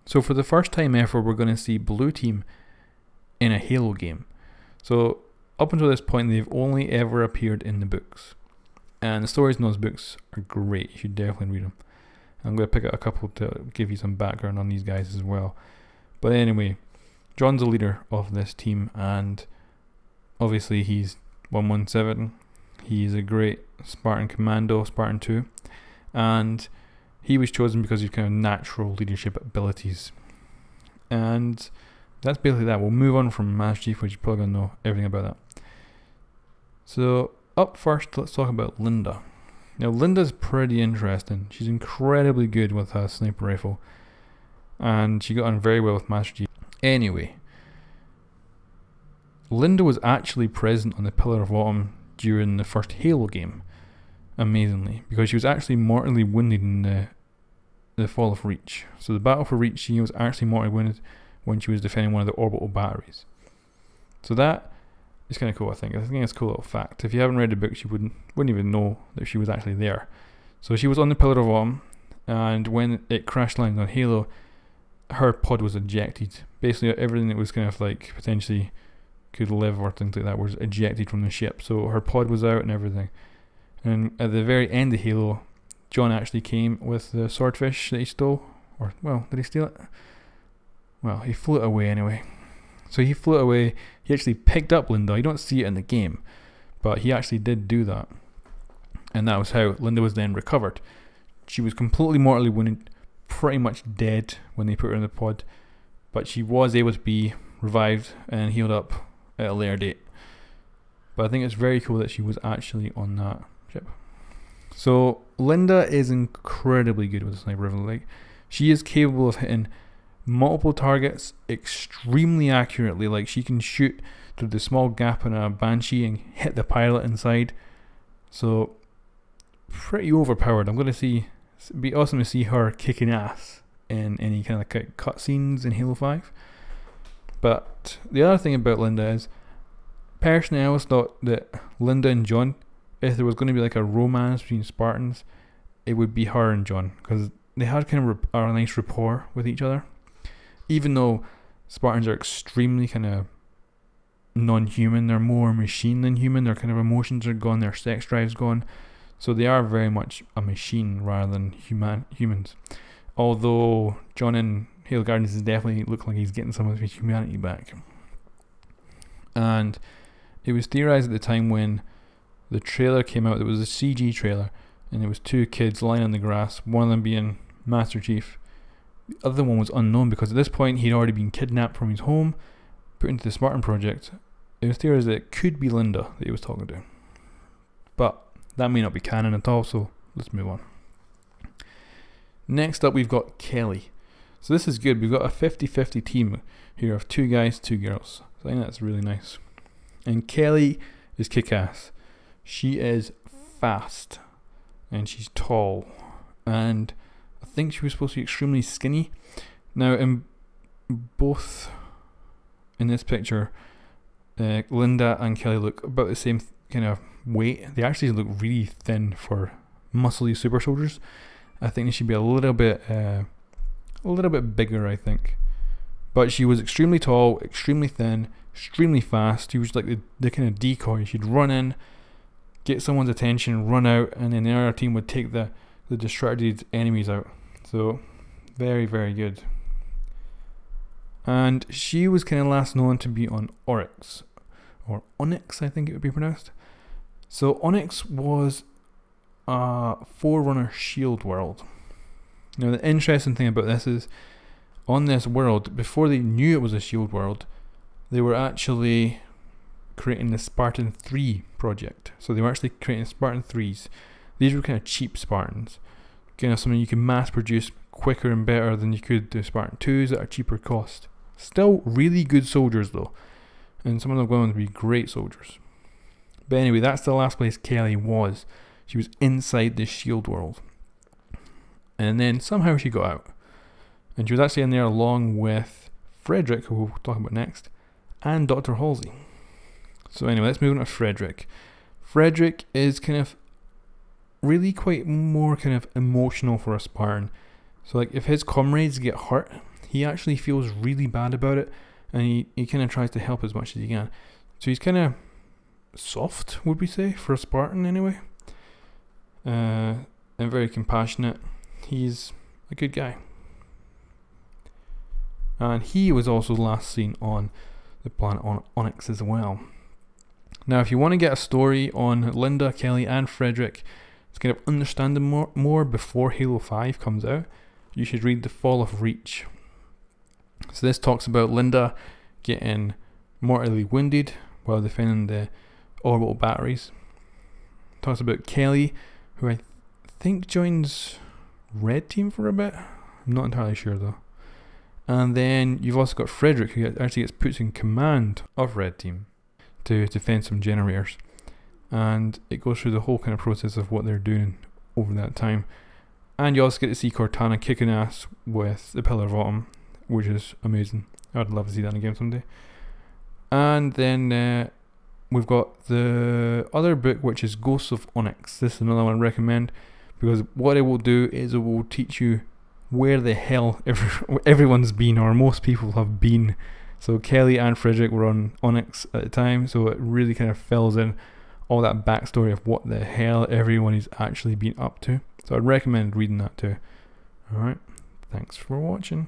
So for the first time ever, we're going to see Blue Team in a Halo game. So up until this point, they've only ever appeared in the books. And the stories in those books are great. You should definitely read them. I'm going to pick out a couple to give you some background on these guys as well. But anyway, John's the leader of this team, and obviously he's 117. He's a great Spartan commando, Spartan 2. And he was chosen because he's kind of natural leadership abilities. And that's basically that. We'll move on from Master Chief, which you're probably going to know everything about that. So up first, let's talk about Linda. Now Linda's pretty interesting. She's incredibly good with a sniper rifle, and she got on very well with Master Chief. Anyway, Linda was actually present on the Pillar of Autumn during the first Halo game, amazingly, because she was actually mortally wounded in the Fall of Reach. So the Battle for Reach, she was actually mortally wounded when she was defending one of the orbital batteries. So that is kind of cool, I think. It's a cool little fact. If you haven't read the books, you wouldn't even know that she was actually there. So she was on the Pillar of Autumn, and when it crash landed on Halo, her pod was ejected. Basically everything that was kind of like potentially could live or things like that was ejected from the ship. So her pod was out and everything. And at the very end of Halo, John actually came with the swordfish that he stole. Or, well, did he steal it? Well, he flew it away anyway. So he flew it away. He actually picked up Linda. You don't see it in the game, but he actually did do that. And that was how Linda was then recovered. She was completely mortally wounded, pretty much dead when they put her in the pod, but she was able to be revived and healed up at a later date. But I think it's very cool that she was actually on that ship. So Linda is incredibly good with the sniper rifle. Like, she is capable of hitting multiple targets extremely accurately. Like, she can shoot through the small gap in a Banshee and hit the pilot inside. So pretty overpowered. I'm going to see, it'd be awesome to see her kicking ass in any kind of like cutscenes in Halo 5. But the other thing about Linda is, personally I always thought that Linda and John, if there was going to be like a romance between Spartans, it would be her and John, because they had kind of a nice rapport with each other. Even though Spartans are extremely kind of non-human, they're more machine than human. Their kind of emotions are gone, their sex drive's gone, so they are very much a machine rather than humans. Although John in Halo Guardians is definitely looking like he's getting some of his humanity back. And it was theorized at the time when the trailer came out, it was a CG trailer, and it was two kids lying on the grass, one of them being Master Chief. The other one was unknown, because at this point he'd already been kidnapped from his home, put into the Spartan project. It was theorized that it could be Linda that he was talking to, but that may not be canon at all, so let's move on. Next up, we've got Kelly. So this is good. We've got a 50-50 team here of 2 guys, 2 girls. So I think that's really nice. And Kelly is kick-ass. She is fast, and she's tall, and I think she was supposed to be extremely skinny. Now, in both in this picture, Linda and Kelly look about the same kind of weight. They actually look really thin for muscly super soldiers. I think they should be a little bit bigger, I think. But she was extremely tall, extremely thin, extremely fast. She was like the kind of decoy. She'd run in, get someone's attention, run out, and then the other team would take the distracted enemies out. So very, very good. And she was kind of last known to be on Oryx, or Onyx, I think it would be pronounced. So Onyx was a Forerunner shield world. Now the interesting thing about this is, on this world, before they knew it was a shield world, they were actually creating the Spartan 3 project. So they were actually creating Spartan 3s. These were kind of cheap Spartans, kind of something you can mass produce quicker and better than you could the Spartan 2s at a cheaper cost. Still really good soldiers though, and some of them going to be great soldiers. But anyway, that's the last place Kelly was. She was inside the shield world, and then somehow she got out, and she was actually in there along with Frederick, who we'll talk about next, and Dr. Halsey. So anyway, let's move on to Frederick. Frederick is kind of really quite more kind of emotional for a Spartan. So like, if his comrades get hurt, he actually feels really bad about it, and he kind of tries to help as much as he can. So he's kind of soft, would we say, for a Spartan anyway, and very compassionate. He's a good guy. And he was also last seen on the planet Onyx as well. Now, if you want to get a story on Linda, Kelly, and Frederick, to kind of understand them more before Halo 5 comes out, you should read The Fall of Reach. So this talks about Linda getting mortally wounded while defending the orbital batteries. It talks about Kelly, who I think joins Red Team for a bit. I'm not entirely sure though. And then you've also got Frederick, who actually gets put in command of Red Team to defend some generators. And it goes through the whole kind of process of what they're doing over that time. And you also get to see Cortana kicking ass with the Pillar of Autumn, which is amazing. I'd love to see that in a game someday. And then we've got the other book, which is Ghosts of Onyx. This is another one I recommend, because what it will do is it will teach you where the hell everyone's been, or most people have been. So Kelly and Frederick were on Onyx at the time, so it really kind of fills in all that backstory of what the hell everyone is actually been up to. So I'd recommend reading that too. Alright, thanks for watching.